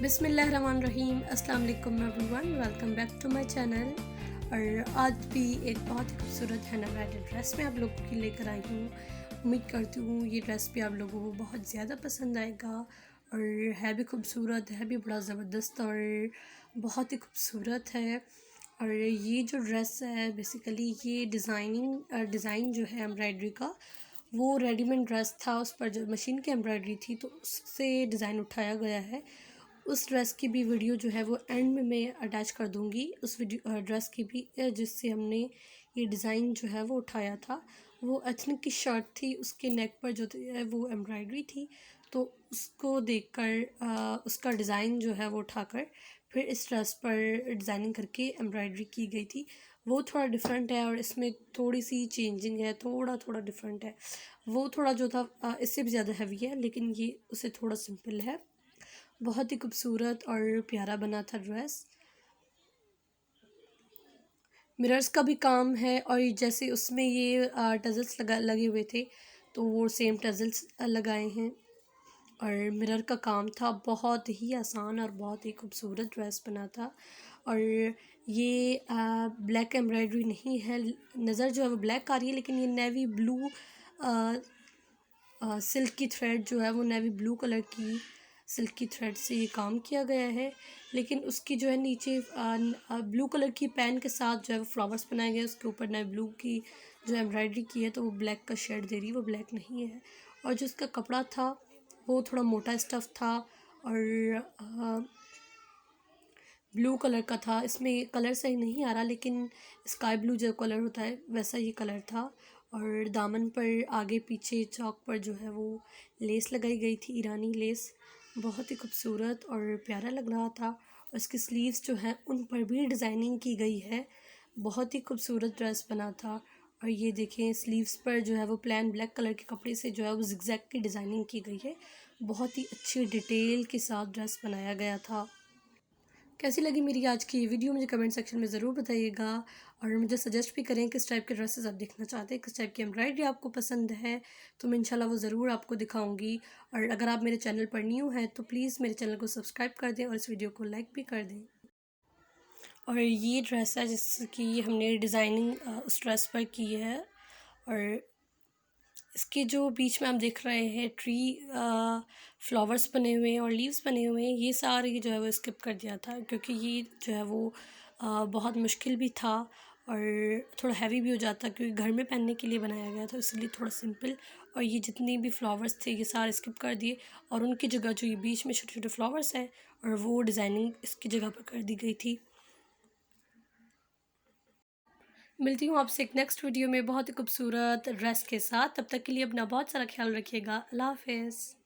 बिस्मिल्लाहिर्रहमानिर्रहीम, अस्सलाम वालेकुम everyone, welcome back to my channel. और आज भी एक बहुत ही खूबसूरत हैंड एम्ब्रॉयडर्ड ड्रेस मैं आप लोगों के लेकर आई हूँ। उम्मीद करती हूँ ये ड्रेस भी आप लोगों को बहुत ज़्यादा पसंद आएगा और है भी खूबसूरत, है भी बड़ा ज़बरदस्त और बहुत ही खूबसूरत है। और ये जो ड्रेस है बेसिकली ये डिज़ाइन जो है एम्ब्रॉयडरी का वो रेडीमेड ड्रेस था, उस पर जो मशीन की एम्ब्रॉयडरी थी तो उससे डिज़ाइन उठाया गया है। उस ड्रेस की भी वीडियो जो है वो एंड में मैं अटैच कर दूँगी, उस वीडियो ड्रेस की भी जिससे हमने ये डिज़ाइन जो है वो उठाया था। वो एथनिक की शर्ट थी, उसके नेक पर जो है वो एम्ब्रॉयडरी थी, तो उसको देखकर उसका डिज़ाइन जो है वो उठाकर फिर इस ड्रेस पर डिज़ाइनिंग करके एम्ब्रॉयडरी की गई थी। वो थोड़ा डिफरेंट है और इसमें थोड़ी सी चेंजिंग है, थोड़ा थोड़ा डिफरेंट है। वो थोड़ा जो था इससे भी ज़्यादा हैवी है, लेकिन ये उससे थोड़ा सिंपल है। बहुत ही खूबसूरत और प्यारा बना था ड्रेस। मिरर्स का भी काम है और जैसे उसमें ये टज़ल्स लगे हुए थे तो वो सेम टज़ल्स लगाए हैं। और मिरर का काम था, बहुत ही आसान और बहुत ही खूबसूरत ड्रेस बना था। और ये ब्लैक एम्ब्रॉयडरी नहीं है, नज़र जो है वो ब्लैक आ रही है, लेकिन ये नेवी ब्लू सिल्क की थ्रेड जो है वो नेवी ब्लू कलर की सिल्क की थ्रेड से ये काम किया गया है। लेकिन उसकी जो है नीचे ब्लू कलर की पेन के साथ जो है वो फ्लावर्स बनाए गए, उसके ऊपर नेवी ब्लू की जो एम्ब्रॉयडरी की है तो वो ब्लैक का शेड दे रही है, वो ब्लैक नहीं है। और जो उसका कपड़ा था वो थोड़ा मोटा स्टफ़ था और ब्लू कलर का था। इसमें कलर सही नहीं आ रहा, लेकिन स्काई ब्लू जो कलर होता है वैसा ही कलर था। और दामन पर आगे पीछे चौक पर जो है वो लेस लगाई गई थी, ईरानी लेस, बहुत ही खूबसूरत और प्यारा लग रहा था। और इसके स्लीव्स जो हैं उन पर भी डिज़ाइनिंग की गई है, बहुत ही खूबसूरत ड्रेस बना था। और ये देखें स्लीव्स पर जो है वो प्लेन ब्लैक कलर के कपड़े से जो है वो जिगजैग की डिज़ाइनिंग की गई है। बहुत ही अच्छी डिटेल के साथ ड्रेस बनाया गया था। कैसी लगी मेरी आज की ये वीडियो मुझे कमेंट सेक्शन में ज़रूर बताइएगा। और मुझे सजेस्ट भी करें किस टाइप के ड्रेसेस आप देखना चाहते हैं, किस टाइप की एम्ब्रॉयडरी आपको पसंद है, तो मैं इंशाल्लाह वो ज़रूर आपको दिखाऊंगी। और अगर आप मेरे चैनल पर न्यू हैं तो प्लीज़ मेरे चैनल को सब्सक्राइब कर दें और इस वीडियो को लाइक भी कर दें। और ये ड्रेस है जिसकी हमने डिज़ाइनिंग उस ड्रेस पर की है। और इसके जो बीच में आप देख रहे हैं ट्री फ्लावर्स बने हुए हैं और लीव्स बने हुए हैं, ये सारे जो है वो स्किप कर दिया था क्योंकि ये जो है वो बहुत मुश्किल भी था और थोड़ा हैवी भी हो जाता क्योंकि घर में पहनने के लिए बनाया गया था, इसलिए थोड़ा सिंपल। और ये जितने भी फ्लावर्स थे ये सारे स्किप कर दिए और उनकी जगह जो ये बीच में छोटे छोटे फ्लावर्स हैं और वो डिज़ाइनिंग इसकी जगह पर कर दी गई थी। मिलती हूँ आपसे एक नेक्स्ट वीडियो में बहुत ही खूबसूरत ड्रेस के साथ, तब तक के लिए अपना बहुत सारा ख्याल रखिएगा। अल्लाह हाफ़िज़।